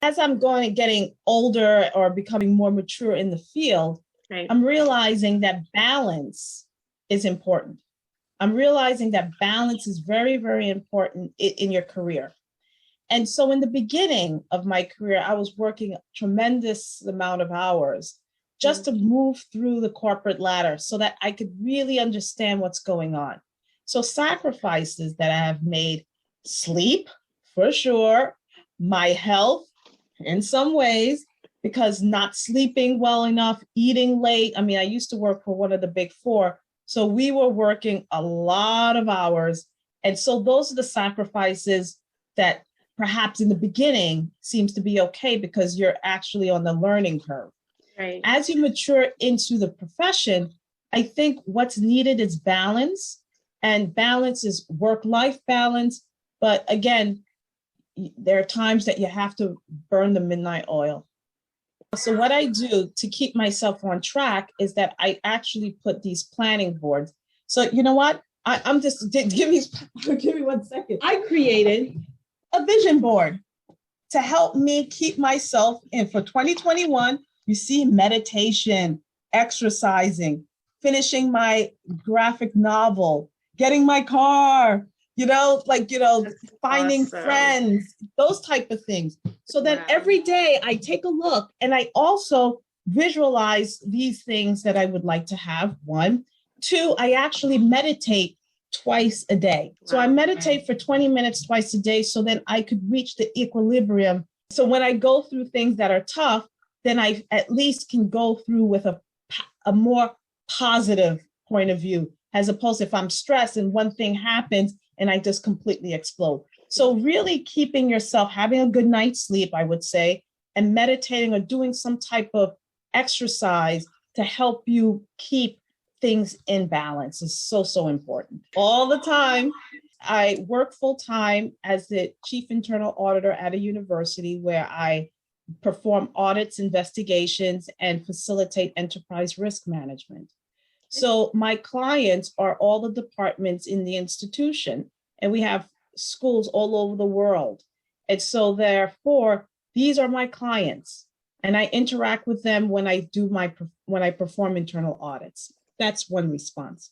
As I'm getting older or becoming more mature in the field, Right. I'm realizing that balance is important. I'm realizing that balance is very, very important in your career. And so in the beginning of my career, I was working a tremendous amount of hours just to move through the corporate ladder so that I could really understand what's going on. So sacrifices that I have made: sleep, for sure, my health in some ways, because not sleeping well enough, eating late. I mean, I used to work for one of the big four, so we were working a lot of hours. And so those are the sacrifices that perhaps in the beginning seems to be okay because you're actually on the learning curve. Right. As you mature into the profession, I think what's needed is balance, and balance is work-life balance. But again, there are times that you have to burn the midnight oil. So what I do to keep myself on track is that I actually put these planning boards. So you know what? I'm just, give me 1 second. I created a vision board to help me keep myself in. For 2021, you see meditation, exercising, finishing my graphic novel, getting my car, finding awesome. friends, those type of things. So then every day I take a look and I also visualize these things that I would like to have. 1, 2, I actually meditate twice a day. So I meditate for 20 minutes twice a day so then I could reach the equilibrium. So when I go through things that are tough, then I at least can go through with a more positive point of view, as opposed to if I'm stressed and one thing happens and I just completely explode. So really keeping yourself, having a good night's sleep, I would say, and meditating or doing some type of exercise to help you keep things in balance is so, so important. All the time, I work full time as the chief internal auditor at a university where I perform audits, investigations, and facilitate enterprise risk management. So my clients are all the departments in the institution, and we have schools all over the world. And so therefore, these are my clients, and I interact with them when I perform internal audits. That's one response.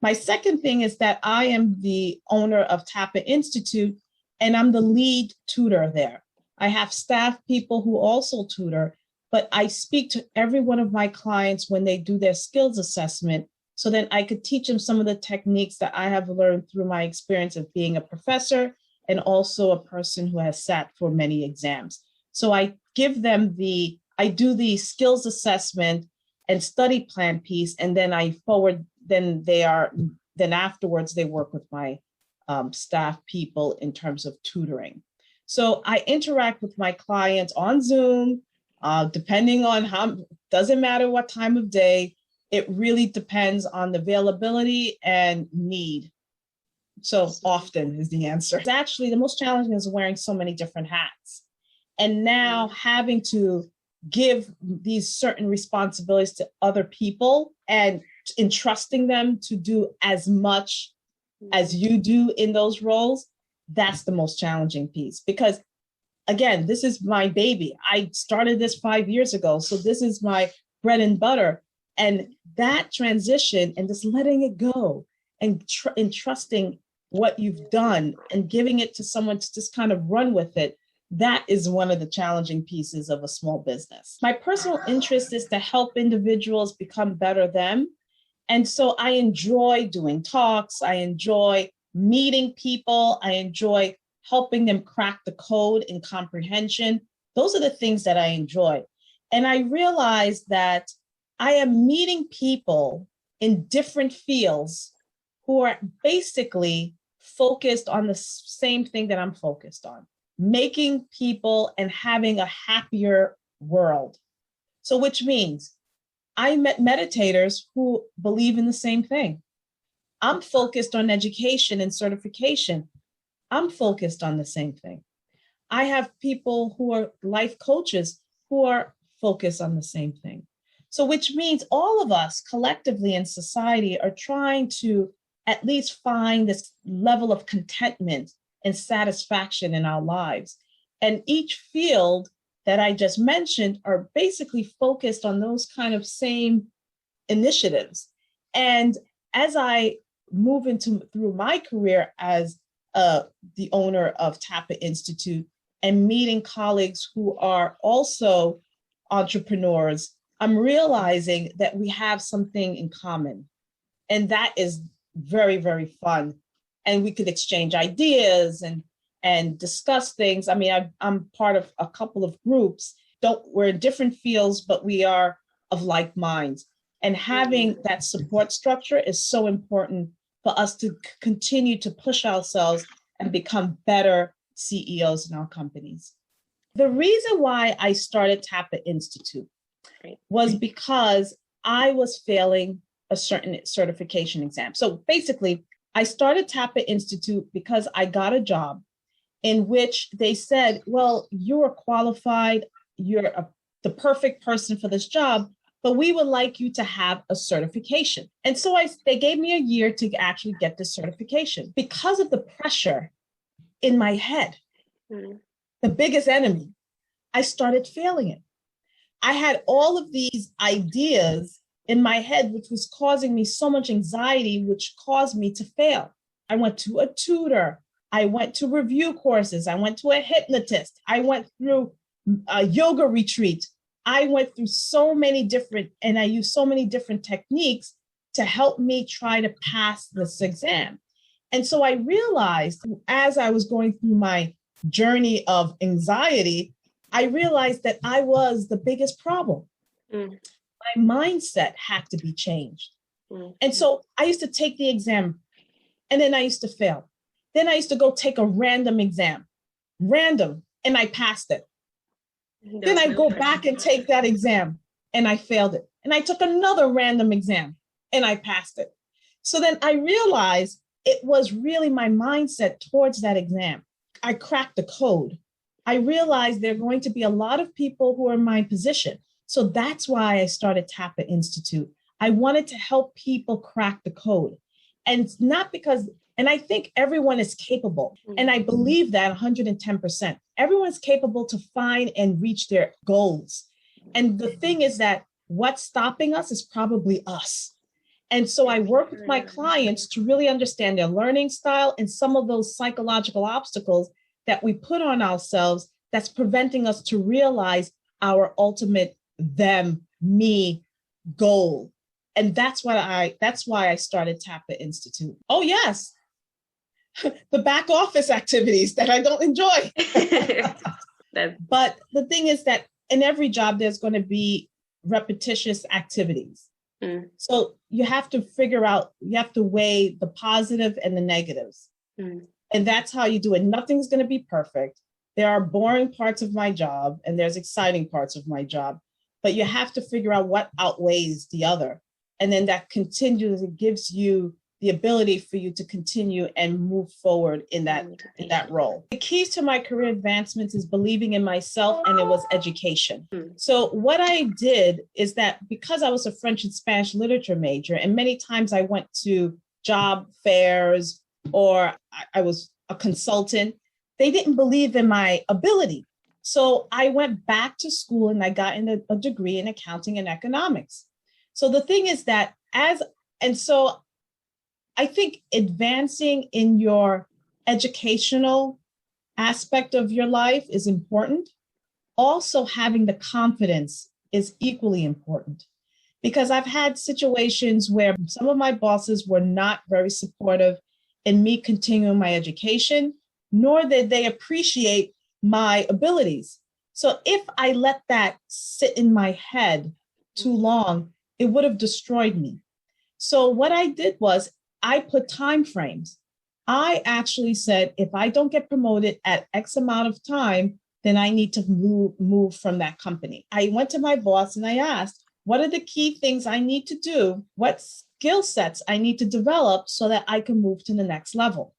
My second thing is that I am the owner of Tapa Institute, and I'm the lead tutor there. I have staff people who also tutor, but I speak to every one of my clients when they do their skills assessment so then I could teach them some of the techniques that I have learned through my experience of being a professor and also a person who has sat for many exams. So I give them I do the skills assessment and study plan piece, and then I forward, then afterwards they work with my staff people in terms of tutoring. So I interact with my clients on Zoom, depending on doesn't matter what time of day, it really depends on the availability and need. So often is the answer. It's actually the most challenging is wearing so many different hats. And now having to give these certain responsibilities to other people and entrusting them to do as much as you do in those roles, that's the most challenging piece. Because again, this is my baby. I started this 5 years ago. So this is my bread and butter. And that transition and just letting it go and entrusting what you've done and giving it to someone to just kind of run with it, that is one of the challenging pieces of a small business. My personal interest is to help individuals become better them. And so I enjoy doing talks. I enjoy meeting people. I enjoy helping them crack the code in comprehension. Those are the things that I enjoy. And I realized that I am meeting people in different fields who are basically focused on the same thing that I'm focused on, making people and having a happier world. So which means I met meditators who believe in the same thing. I'm focused on education and certification. I'm focused on the same thing. I have people who are life coaches who are focused on the same thing. So which means all of us collectively in society are trying to at least find this level of contentment and satisfaction in our lives. And each field that I just mentioned are basically focused on those kind of same initiatives. And as I move through my career as the owner of TAPA Institute and meeting colleagues who are also entrepreneurs, I'm realizing that we have something in common. And that is very, very fun. And we could exchange ideas and discuss things. I mean, I'm part of a couple of groups. We're in different fields, but we are of like minds. And having that support structure is so important for us to continue to push ourselves and become better CEOs in our companies. The reason why I started TAPA Institute was because I was failing a certain certification exam. So basically, I started TAPA Institute because I got a job in which they said, well, you're qualified, you're the perfect person for this job, but we would like you to have a certification. And so they gave me a year to actually get the certification. Because of the pressure in my head, the biggest enemy, I started failing it. I had all of these ideas in my head, which was causing me so much anxiety, which caused me to fail. I went to a tutor. I went to review courses. I went to a hypnotist. I went through a yoga retreat. I went through so many different, and I used so many different techniques to help me try to pass this exam. And so I realized as I was going through my journey of anxiety, I realized that I was the biggest problem. My mindset had to be changed. And so I used to take the exam and then I used to fail. Then I used to go take a random exam, and I passed it. Then I go back and take that exam and I failed it. And I took another random exam and I passed it. So then I realized it was really my mindset towards that exam. I cracked the code. I realized there are going to be a lot of people who are in my position. So that's why I started TAPA Institute. I wanted to help people crack the code. And it's not because, and I think everyone is capable. And I believe that 110%. Everyone is capable to find and reach their goals. And the thing is that what's stopping us is probably us. And so I work with my clients to really understand their learning style and some of those psychological obstacles that we put on ourselves that's preventing us to realize our ultimate them, me goal. And that's why I started TAPA Institute. Oh, yes. The back office activities that I don't enjoy. But the thing is that in every job, there's going to be repetitious activities. So you have to you have to weigh the positive and the negatives. And that's how you do it. Nothing's going to be perfect. There are boring parts of my job and there's exciting parts of my job, but you have to figure out what outweighs the other. And then that continually gives you the ability for you to continue and move forward in that role. The keys to my career advancements is believing in myself, and it was education. So what I did is that because I was a French and Spanish literature major, and many times I went to job fairs or I was a consultant, they didn't believe in my ability. So I went back to school and I got a degree in accounting and economics. So the thing is that so I think advancing in your educational aspect of your life is important. Also, having the confidence is equally important, because I've had situations where some of my bosses were not very supportive in me continuing my education, nor did they appreciate my abilities. So if I let that sit in my head too long, it would have destroyed me. So what I did was I put time frames. I actually said, if I don't get promoted at X amount of time, then I need to move from that company. I went to my boss and I asked, what are the key things I need to do? What skill sets I need to develop so that I can move to the next level?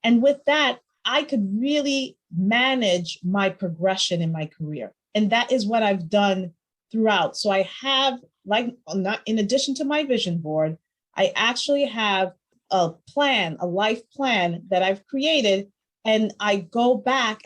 And with that, I could really manage my progression in my career. And that is what I've done throughout. So I have, not in addition to my vision board, I actually have a life plan that I've created. And I go back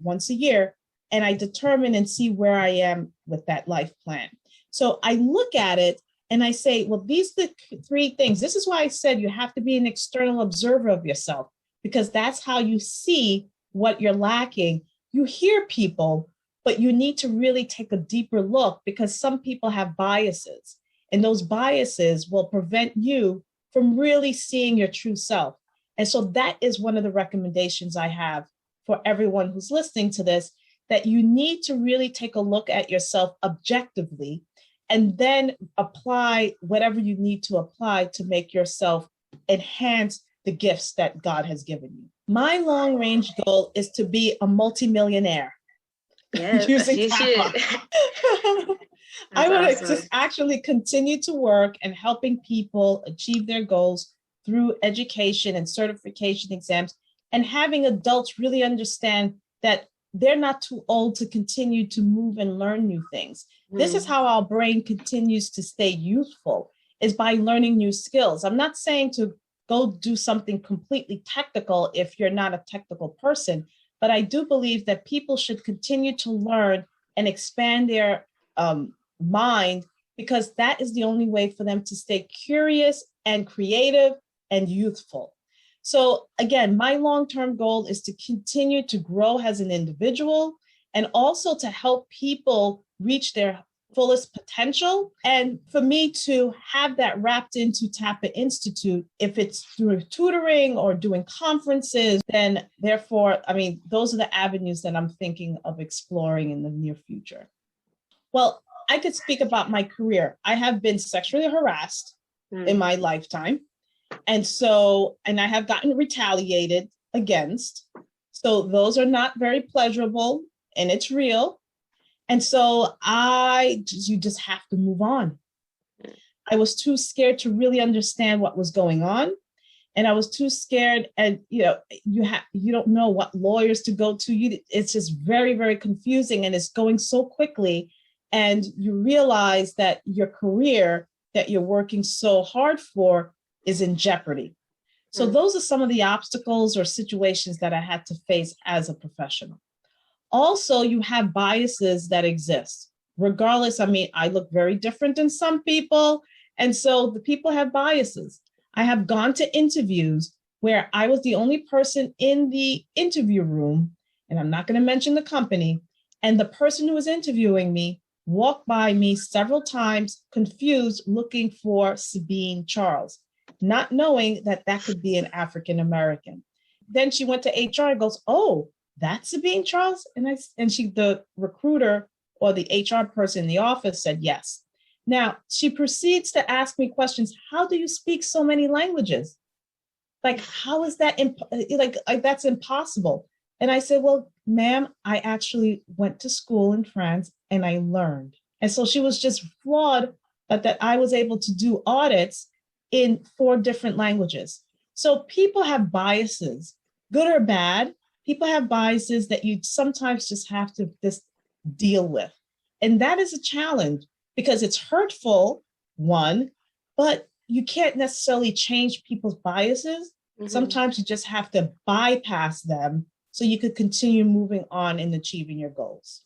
once a year and I determine and see where I am with that life plan. So I look at it and I say, well, these are the three things. This is why I said you have to be an external observer of yourself, because that's how you see what you're lacking. You hear people, but you need to really take a deeper look, because some people have biases, and those biases will prevent you from really seeing your true self. And so that is one of the recommendations I have for everyone who's listening to this, that you need to really take a look at yourself objectively and then apply whatever you need to apply to make yourself enhance the gifts that God has given you. My long range goal is to be a multimillionaire. Yes, using you TAPA. should. I want to Awesome. just actually continue to work and helping people achieve their goals through education and certification exams, and having adults really understand that they're not too old to continue to move and learn new things. This is how our brain continues to stay youthful, is by learning new skills. I'm not saying to go do something completely technical if you're not a technical person, but I do believe that people should continue to learn and expand their mind, because that is the only way for them to stay curious and creative and youthful. So again, my long-term goal is to continue to grow as an individual, and also to help people reach their fullest potential. And for me to have that wrapped into TAPA Institute, if it's through tutoring or doing conferences, then therefore, I mean, those are the avenues that I'm thinking of exploring in the near future. Well, I could speak about my career. I have been sexually harassed in my lifetime. And I have gotten retaliated against. So those are not very pleasurable, and it's real. And so you just have to move on. I was too scared to really understand what was going on. And I was too scared, and you don't know what lawyers to go to. It's just very, very confusing, and it's going so quickly. And you realize that your career that you're working so hard for is in jeopardy. So those are some of the obstacles or situations that I had to face as a professional. Also, you have biases that exist. Regardless, I mean, I look very different than some people. And so the people have biases. I have gone to interviews where I was the only person in the interview room, and I'm not going to mention the company, and the person who was interviewing me walked by me several times, confused, looking for Sabine Charles, not knowing that that could be an African-American. Then she went to HR and goes, "Oh, that's Sabine Charles?" And she, the recruiter or the HR person in the office, said yes. Now, she proceeds to ask me questions. How do you speak so many languages? Like, how is that? That's impossible. And I said, well, ma'am, I actually went to school in France and I learned. And so she was just flawed that I was able to do audits in 4 different languages. So people have biases, good or bad. People have biases that you sometimes just have to just deal with. And that is a challenge, because it's hurtful, one, but you can't necessarily change people's biases. Sometimes you just have to bypass them so you could continue moving on and achieving your goals.